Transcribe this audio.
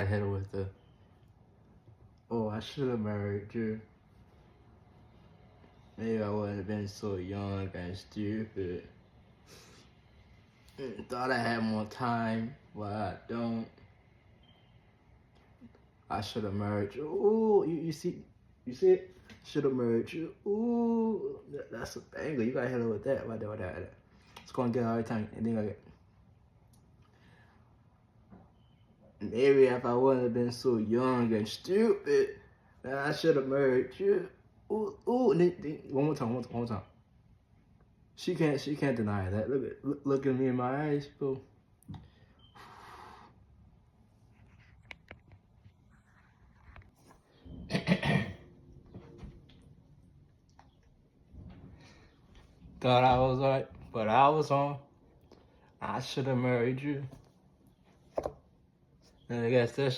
I hit her with the, oh, I should have married you. Maybe I wouldn't have been so young and stupid. Thought I had more time, but I don't. I should have married you. Ooh, you see it? Should have married you. Ooh, that's a banger. You gotta hit her with that. Right there. It's gonna get all the time. And then I get. Maybe if I wouldn't have been so young and stupid, then I should have married you. Ooh. And then, one more time. She can't deny that. Look at me in my eyes, bro. Thought I was right, but I was wrong. I should have married you. And I guess that's